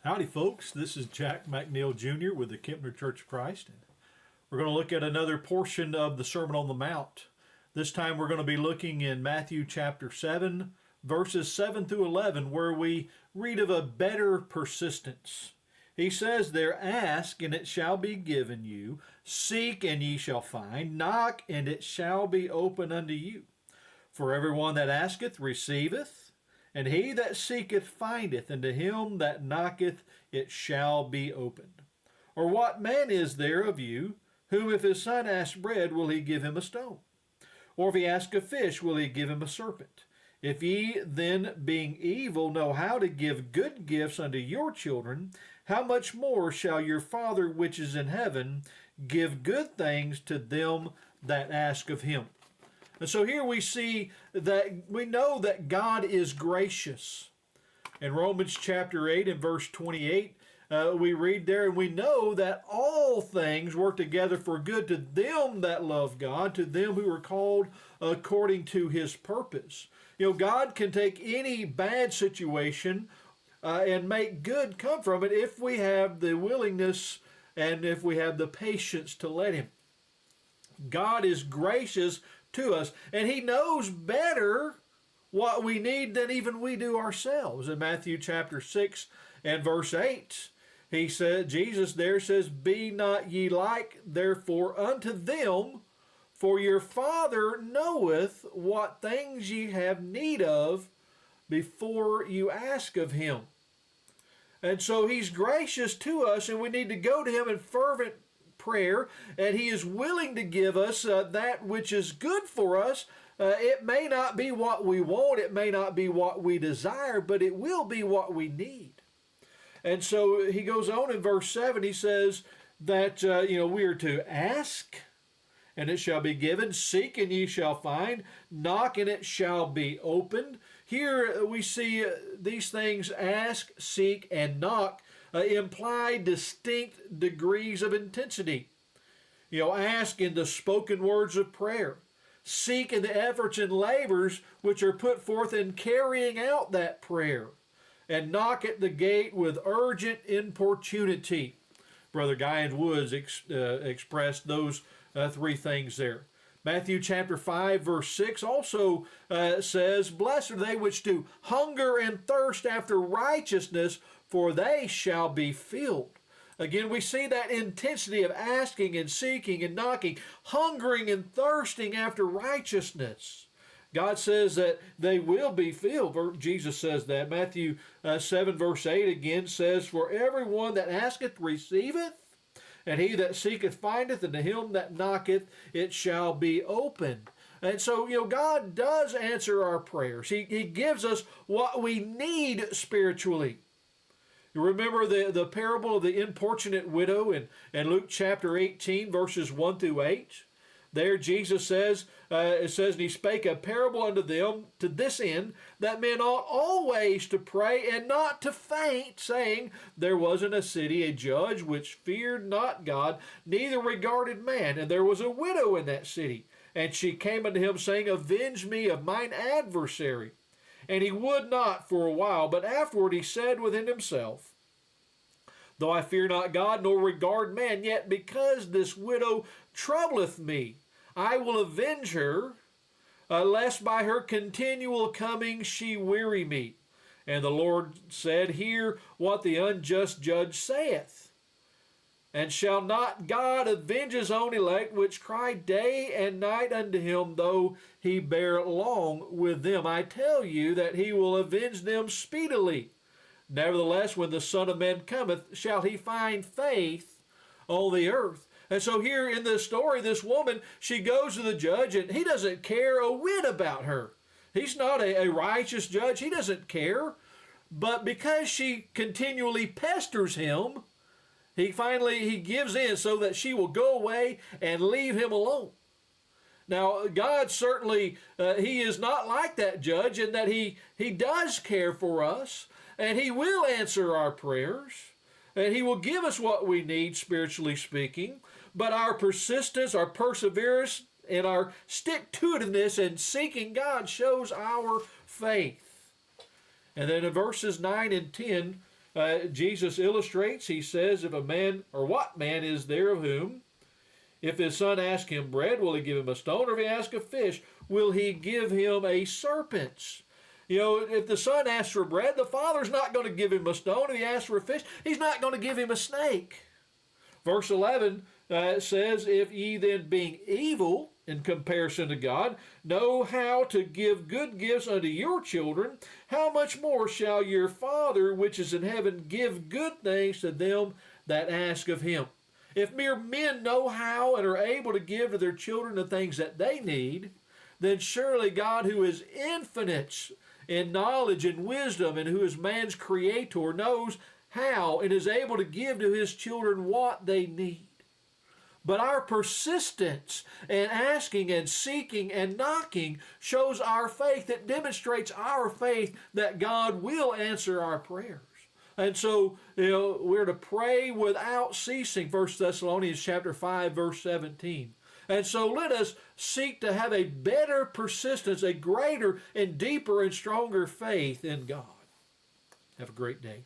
Howdy, folks. This is Jack McNiel Jr. with the Kempner Church of Christ. We're going to look at another portion of the Sermon on the Mount. This time we're going to be looking in Matthew chapter 7, verses 7 through 11, where we read of a better persistence. He says there, "Ask, and it shall be given you. Seek, and ye shall find. Knock, and it shall be opened unto you. For everyone that asketh receiveth, and he that seeketh findeth, and to him that knocketh it shall be opened. Or what man is there of you, whom if his son ask bread, will he give him a stone? Or if he ask a fish, will he give him a serpent? If ye then, being evil, know how to give good gifts unto your children, how much more shall your Father which is in heaven give good things to them that ask of him?" And so here we see that we know that God is gracious. In Romans chapter 8 and verse 28, we read there, "And we know that all things work together for good to them that love God, to them who are called according to his purpose." You know, God can take any bad situation and make good come from it if we have the willingness and if we have the patience to let him. God is gracious to us, and he knows better what we need than even we do ourselves. In Matthew chapter 6 and verse 8, he said, Jesus there says, "Be not ye like therefore unto them, for your Father knoweth what things ye have need of before you ask of him." And so he's gracious to us, and we need to go to him in fervent prayer, and he is willing to give us that which is good for us. It may not be what we want, it may not be what we desire, but it will be what we need. And so he goes on in verse 7, he says that we are to ask, and it shall be given. Seek, and ye shall find. Knock, and it shall be opened. Here we see these things, ask, seek, and knock, imply distinct degrees of intensity. Ask in the spoken words of prayer. Seek in the efforts and labors which are put forth in carrying out that prayer. And knock at the gate with urgent importunity. Brother Guy and Woods expressed those three things there. Matthew chapter 5 verse 6 also says, "Blessed are they which do hunger and thirst after righteousness, for they shall be filled." Again, we see that intensity of asking and seeking and knocking, hungering and thirsting after righteousness. God says that they will be filled. Jesus says that. Matthew 7 verse 8 again says, "For everyone that asketh receiveth, and he that seeketh findeth, and to him that knocketh it shall be opened." And so, God does answer our prayers. He gives us what we need spiritually. You remember the parable of the importunate widow in Luke chapter 18, verses 1 through 8? There Jesus says, "And he spake a parable unto them to this end, that men ought always to pray and not to faint, saying, There was in a city a judge which feared not God, neither regarded man. And there was a widow in that city. And she came unto him, saying, Avenge me of mine adversary. And he would not for a while, but afterward he said within himself, Though I fear not God, nor regard man, yet because this widow troubleth me, I will avenge her, lest by her continual coming she weary me. And the Lord said, Hear what the unjust judge saith. And shall not God avenge his own elect, which cry day and night unto him, though he bear long with them? I tell you that he will avenge them speedily. Nevertheless, when the Son of Man cometh, shall he find faith on the earth?" And so here in this story, this woman, she goes to the judge, and he doesn't care a whit about her. He's not a righteous judge. He doesn't care. But because she continually pesters him, he gives in so that she will go away and leave him alone. Now, God certainly, he is not like that judge in that he does care for us, and he will answer our prayers, and he will give us what we need, spiritually speaking. But our persistence, our perseverance, and our stick-to-itiveness in seeking God shows our faith. And then in verses 9 and 10, Jesus illustrates, he says, if a man, or what man is there of whom, if his son ask him bread, will he give him a stone? Or if he ask a fish, will he give him a serpent? You know, if the son asks for bread, the father's not going to give him a stone. If he asks for a fish, he's not going to give him a snake. Verse 11 says, if ye then being evil in comparison to God, know how to give good gifts unto your children, how much more shall your Father which is in heaven give good things to them that ask of him? If mere men know how and are able to give to their children the things that they need, then surely God, who is infinite in knowledge and wisdom and who is man's creator, knows how and is able to give to his children what they need. But our persistence in asking and seeking and knocking shows our faith. That demonstrates our faith that God will answer our prayers. And so, we're to pray without ceasing, 1 Thessalonians chapter 5, verse 17. And so let us seek to have a better persistence, a greater and deeper and stronger faith in God. Have a great day.